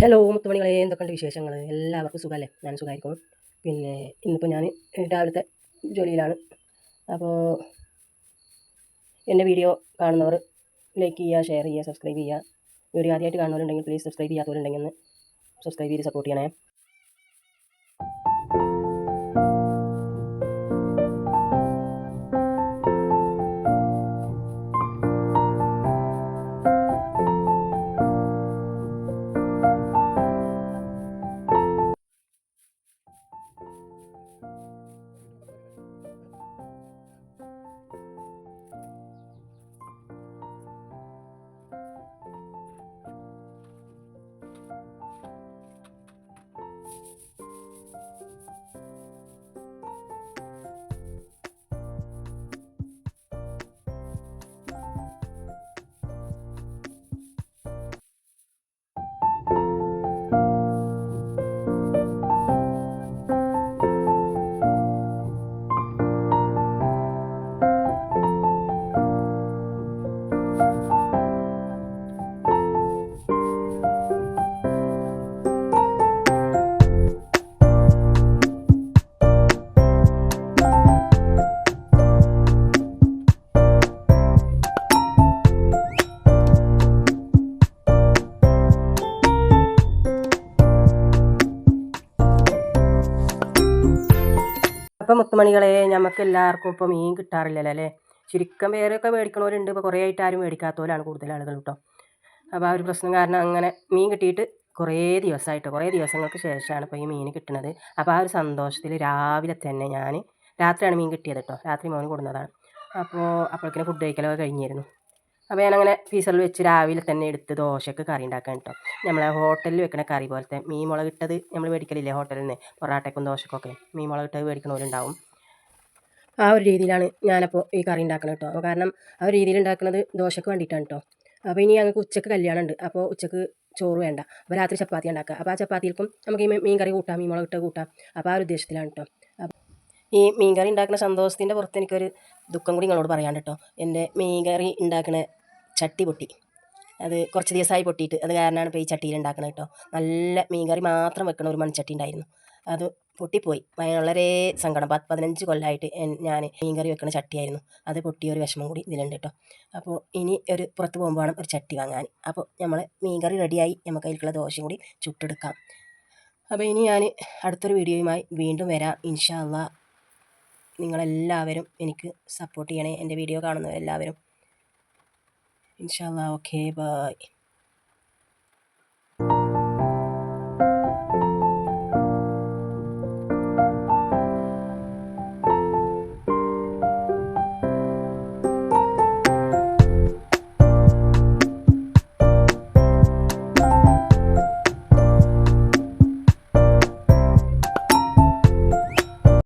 Hello മുത്തുമണികളെ, എന്തൊക്കെയുണ്ട് വിശേഷങ്ങൾ? എല്ലാവർക്കും സുഖമല്ലേ? ഞാൻ സുഖമായിരിക്കും. പിന്നെ ഇന്നിപ്പോൾ ഞാൻ രാവിലത്തെ ജോലിയിലാണ്. അപ്പോൾ എൻ്റെ വീഡിയോ കാണുന്നവർ ലൈക്ക് ചെയ്യുക, ഷെയർ ചെയ്യുക, സബ്സ്ക്രൈബ് ചെയ്യുക. വീഡിയോ ആദ്യമായിട്ട് കാണുന്നവരുണ്ടെങ്കിൽ പ്ലീസ് സബ്സ്ക്രൈബ് ചെയ്യാത്തവരുണ്ടെങ്കിൽ ഒന്ന് സബ്സ്ക്രൈബ് ചെയ്ത് സപ്പോർട്ട് ചെയ്യണേ. അപ്പം മുത്തുമണികളെ, നമുക്ക് എല്ലാവർക്കും ഇപ്പോൾ മീൻ കിട്ടാറില്ലല്ലോ അല്ലേ? ചുരുക്കം പേരൊക്കെ മേടിക്കണവരുണ്ട്. ഇപ്പോൾ കുറേ ആയിട്ട് ആരും മേടിക്കാത്തവരാണ് കൂടുതൽ ആളുകൾ കേട്ടോ. അപ്പോൾ ആ ഒരു പ്രശ്നം കാരണം അങ്ങനെ മീൻ കിട്ടിയിട്ട് കുറേ ദിവസങ്ങൾക്ക് ശേഷമാണ് ഇപ്പോൾ ഈ മീൻ കിട്ടുന്നത്. അപ്പോൾ ആ ഒരു സന്തോഷത്തിൽ രാവിലെ തന്നെ ഞാൻ രാത്രിയാണ് മീൻ കിട്ടിയത് കേട്ടോ. രാത്രി മോന് കൊടുന്നതാണ്. അപ്പോൾ അപ്പോഴേക്കും ഫുഡ് കഴിക്കലൊക്കെ കഴിഞ്ഞിരുന്നു. അപ്പോൾ ഞാനങ്ങനെ ഫീസറിൽ വെച്ച് രാവിലെ തന്നെ എടുത്ത് ദോശക്ക് കറി ഉണ്ടാക്കാൻ കേട്ടോ. നമ്മളെ ഹോട്ടലിൽ വെക്കണ കറി പോലത്തെ മീൻ മുളകിട്ടത് നമ്മൾ മേടിക്കലില്ലേ ഹോട്ടലിൽ നിന്ന്, പൊറാട്ടയ്ക്കും ദോശക്കൊക്കെ മീൻ മുളകിട്ടത് മേടിക്കണവരുണ്ടാവും. ആ ഒരു രീതിയിലാണ് ഞാനപ്പോൾ ഈ കറി ഉണ്ടാക്കുന്നത് കേട്ടോ. അപ്പോൾ കാരണം ആ ഒരു രീതിയിൽ ഉണ്ടാക്കുന്നത് ദോശക്ക് വേണ്ടിയിട്ടാണ് കേട്ടോ. അപ്പോൾ ഇനി ഞങ്ങൾക്ക് ഉച്ചക്ക് കല്യാണമുണ്ട്. അപ്പോൾ ഉച്ചക്ക് ചോറ് വേണ്ട. അപ്പോൾ രാത്രി ചപ്പാത്തി ഉണ്ടാക്കുക. അപ്പോൾ ആ ചപ്പാത്തിയിൽക്കും നമുക്ക് ഈ മീൻ കറി കൂട്ടാം, മീൻ മുളകിട്ട് കൂട്ടാം. അപ്പോൾ ആ ഒരു ഉദ്ദേശത്തിലാണ് കേട്ടോ. ഈ മീൻ കറി ഉണ്ടാക്കുന്ന സന്തോഷത്തിൻ്റെ പുറത്ത് എനിക്കൊരു ദുഃഖം കൂടി നിങ്ങളോട് പറയാൻ കേട്ടോ. എൻ്റെ മീൻ കറി ഉണ്ടാക്കുന്ന ചട്ടി പൊട്ടി. അത് കുറച്ച് ദിവസമായി പൊട്ടിയിട്ട്. അത് കാരണമാണ് ഇപ്പോൾ ഈ ചട്ടിയിൽ ഉണ്ടാക്കുന്നത് കേട്ടോ. നല്ല മീൻ കറി മാത്രം വെക്കണ ഒരു മൺചട്ടി ഉണ്ടായിരുന്നു. അത് പൊട്ടിപ്പോയി. വളരെ സങ്കടം. 15 കൊല്ലമായിട്ട് ഞാൻ മീൻ കറി വെക്കണ ചട്ടിയായിരുന്നു. അത് പൊട്ടിയ ഒരു വിഷമം കൂടി ഇതിലുണ്ട് കേട്ടോ. അപ്പോൾ ഇനി ഒരു പുറത്ത് പോകുമ്പോൾ വേണം ഒരു ചട്ടി വാങ്ങാൻ. അപ്പോൾ നമ്മൾ മീൻ കറി റെഡിയായി. നമുക്ക് അതിലേക്കുള്ള ദോശയും കൂടി ചുട്ടെടുക്കാം. അപ്പോൾ ഇനി ഞാൻ അടുത്തൊരു വീഡിയോയുമായി വീണ്ടും വരാം ഇൻഷാ അള്ളാ. നിങ്ങളെല്ലാവരും എനിക്ക് സപ്പോർട്ട് ചെയ്യണേ. എൻ്റെ വീഡിയോ കാണുന്നവരെല്ലാവരും. ഇൻഷാ അള്ളാ. Okay, by.